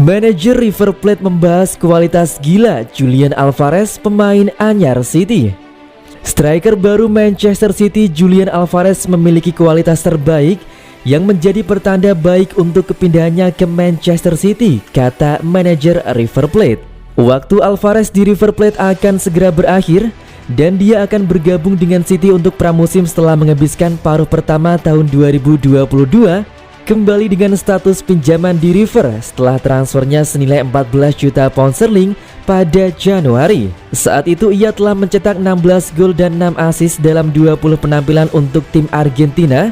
Manajer River Plate membahas kualitas gila Julian Alvarez, pemain anyar City. Striker baru Manchester City Julian Alvarez memiliki kualitas terbaik yang menjadi pertanda baik untuk kepindahannya ke Manchester City, kata manajer River Plate. Waktu Alvarez di River Plate akan segera berakhir dan dia akan bergabung dengan City untuk pramusim setelah menghabiskan paruh pertama tahun 2022 kembali dengan status pinjaman di River setelah transfernya senilai 14 juta pound sterling pada Januari. Saat itu ia telah mencetak 16 gol dan 6 assist dalam 20 penampilan untuk tim Argentina,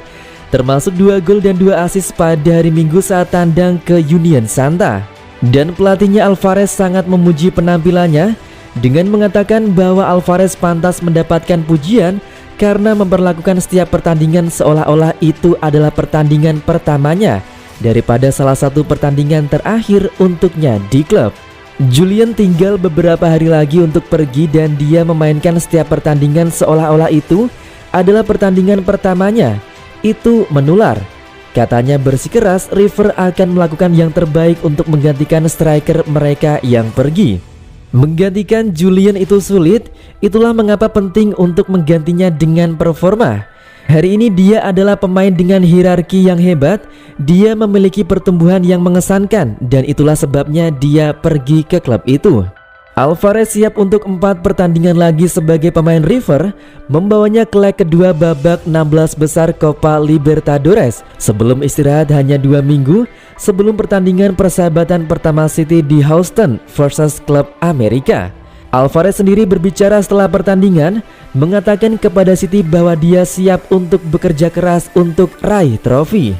termasuk 2 gol dan 2 assist pada hari Minggu saat tandang ke Union Santa. Dan pelatihnya Alvarez sangat memuji penampilannya dengan mengatakan bahwa Alvarez pantas mendapatkan pujian karena memperlakukan setiap pertandingan seolah-olah itu adalah pertandingan pertamanya daripada salah satu pertandingan terakhir untuknya di klub. Julian tinggal beberapa hari lagi untuk pergi dan dia memainkan setiap pertandingan seolah-olah itu adalah pertandingan pertamanya. Itu menular. Katanya bersikeras River akan melakukan yang terbaik untuk menggantikan striker mereka yang pergi. Menggantikan Julian itu sulit, itulah mengapa penting untuk menggantinya dengan performa. Hari ini dia adalah pemain dengan hierarki yang hebat, dia memiliki pertumbuhan yang mengesankan dan itulah sebabnya dia pergi ke klub itu. Alvarez siap untuk 4 pertandingan lagi sebagai pemain River, membawanya ke leg kedua babak 16 besar Copa Libertadores sebelum istirahat hanya 2 minggu sebelum pertandingan persahabatan pertama City di Houston versus klub Amerika. Alvarez sendiri berbicara setelah pertandingan, mengatakan kepada City bahwa dia siap untuk bekerja keras untuk raih trofi.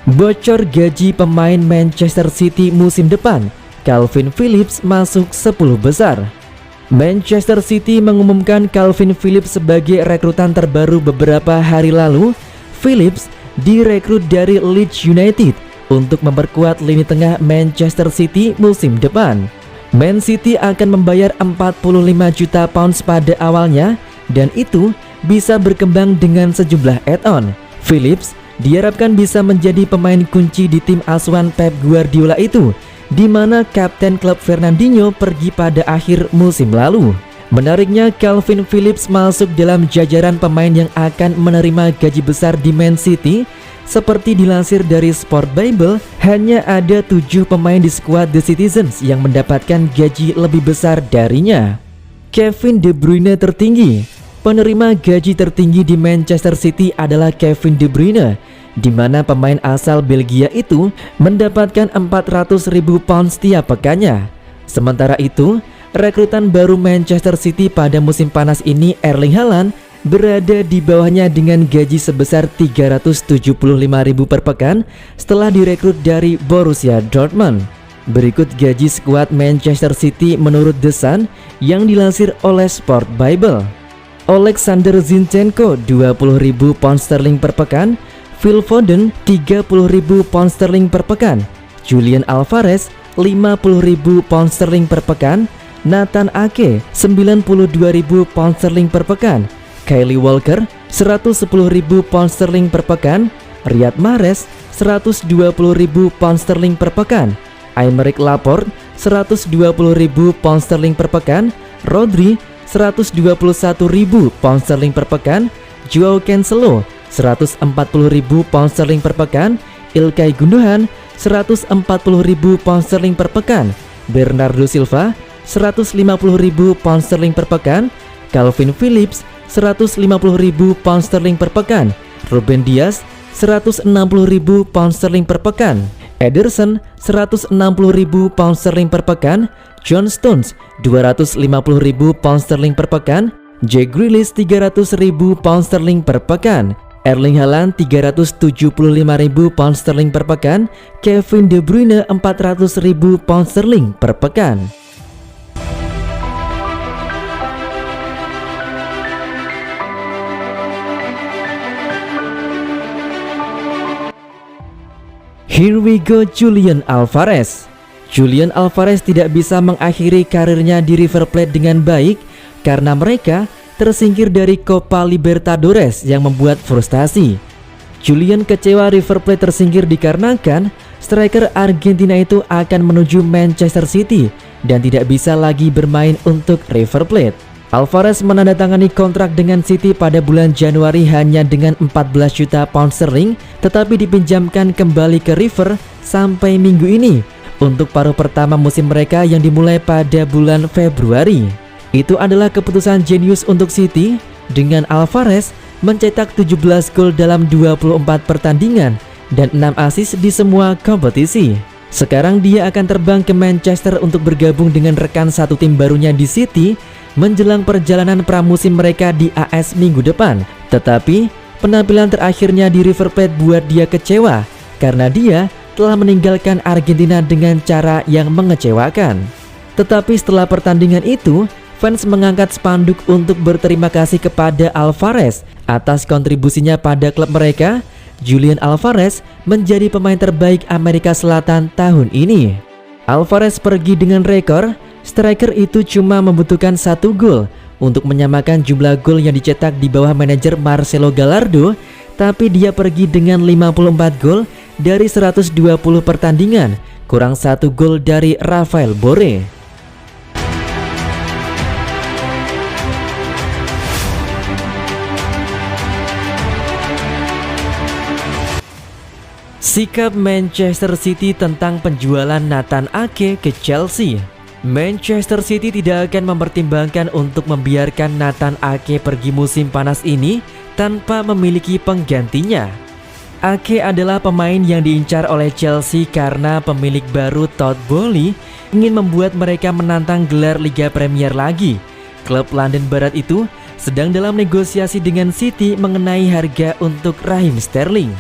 Bocor gaji pemain Manchester City musim depan, Calvin Phillips masuk 10 besar. Manchester City mengumumkan Calvin Phillips sebagai rekrutan terbaru beberapa hari lalu. Phillips direkrut dari Leeds United untuk memperkuat lini tengah Manchester City musim depan. Man City akan membayar 45 juta pounds pada awalnya dan itu bisa berkembang dengan sejumlah add-on. Phillips diharapkan bisa menjadi pemain kunci di tim asuhan Pep Guardiola itu, di mana kapten klub Fernandinho pergi pada akhir musim lalu. Menariknya, Calvin Phillips masuk dalam jajaran pemain yang akan menerima gaji besar di Man City. Seperti dilansir dari Sport Bible, hanya ada 7 pemain di skuad The Citizens yang mendapatkan gaji lebih besar darinya. Kevin De Bruyne tertinggi. Penerima gaji tertinggi di Manchester City adalah Kevin De Bruyne, di mana pemain asal Belgia itu mendapatkan 400.000 pounds setiap pekannya. Sementara itu, rekrutan baru Manchester City pada musim panas ini, Erling Haaland, berada di bawahnya dengan gaji sebesar 375.000 per pekan setelah direkrut dari Borussia Dortmund. Berikut gaji skuad Manchester City menurut The Sun yang dilansir oleh Sport Bible. Alexander Zinchenko 20.000 pound sterling per pekan, Phil Foden 30.000 pound sterling per pekan, Julian Alvarez 50.000 pound sterling per pekan, Nathan Ake 92.000 pound sterling per pekan, Kyle Walker 110.000 pound sterling per pekan, Riyad Mahrez 120.000 pound sterling per pekan, Aymeric Laporte 120.000 pound sterling per pekan, Rodri 121.000 pound sterling per pekan, Joao Cancelo 140.000 pound sterling per pekan, Ilkay Gundogan 140.000 pound sterling per pekan, Bernardo Silva 150.000 pound sterling per pekan, Calvin Phillips 150.000 pound sterling per pekan, Ruben Dias 160.000 pound sterling per pekan, Ederson 160.000 pound sterling per pekan, John Stones 250.000 pound sterling per pekan, Jack Grealish 300.000 pound sterling per pekan, Erling Haaland 375.000 pound sterling per pekan, Kevin De Bruyne 400.000 pound sterling per pekan. Here we go, Julian Alvarez. Julian Alvarez tidak bisa mengakhiri karirnya di River Plate dengan baik karena mereka tersingkir dari Copa Libertadores yang membuat frustasi. Julian kecewa River Plate tersingkir dikarenakan striker Argentina itu akan menuju Manchester City dan tidak bisa lagi bermain untuk River Plate. Alvarez menandatangani kontrak dengan City pada bulan Januari hanya dengan 14 juta pound sterling, tetapi dipinjamkan kembali ke River sampai minggu ini untuk paruh pertama musim mereka yang dimulai pada bulan Februari. Itu adalah keputusan jenius untuk City dengan Alvarez mencetak 17 gol dalam 24 pertandingan dan 6 assist di semua kompetisi. Sekarang dia akan terbang ke Manchester untuk bergabung dengan rekan satu tim barunya di City menjelang perjalanan pramusim mereka di AS minggu depan. Tetapi penampilan terakhirnya di River Plate buat dia kecewa karena dia telah meninggalkan Argentina dengan cara yang mengecewakan. Tetapi setelah pertandingan itu, fans mengangkat spanduk untuk berterima kasih kepada Alvarez atas kontribusinya pada klub mereka. Julian Alvarez menjadi pemain terbaik Amerika Selatan tahun ini. Alvarez pergi dengan rekor, striker itu cuma membutuhkan 1 gol untuk menyamakan jumlah gol yang dicetak di bawah manajer Marcelo Gallardo, tapi dia pergi dengan 54 gol dari 120 pertandingan, kurang 1 gol dari Rafael Borré. Sikap Manchester City tentang penjualan Nathan Ake ke Chelsea. Manchester City tidak akan mempertimbangkan untuk membiarkan Nathan Ake pergi musim panas ini tanpa memiliki penggantinya. Ake adalah pemain yang diincar oleh Chelsea karena pemilik baru Todd Boehly ingin membuat mereka menantang gelar Liga Premier lagi. Klub London Barat itu sedang dalam negosiasi dengan City mengenai harga untuk Raheem Sterling.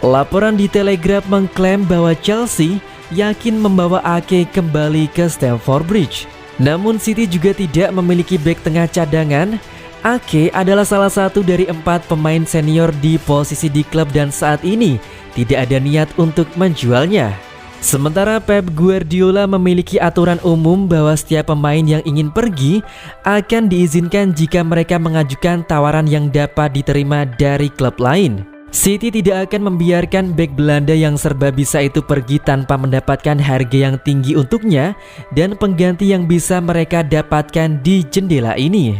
Laporan di Telegraph mengklaim bahwa Chelsea yakin membawa Ake kembali ke Stamford Bridge. Namun City juga tidak memiliki bek tengah cadangan. Ake adalah salah satu dari 4 pemain senior di posisi di klub dan saat ini tidak ada niat untuk menjualnya. Sementara Pep Guardiola memiliki aturan umum bahwa setiap pemain yang ingin pergi akan diizinkan jika mereka mengajukan tawaran yang dapat diterima dari klub lain. City tidak akan membiarkan bek Belanda yang serba bisa itu pergi tanpa mendapatkan harga yang tinggi untuknya dan pengganti yang bisa mereka dapatkan di jendela ini.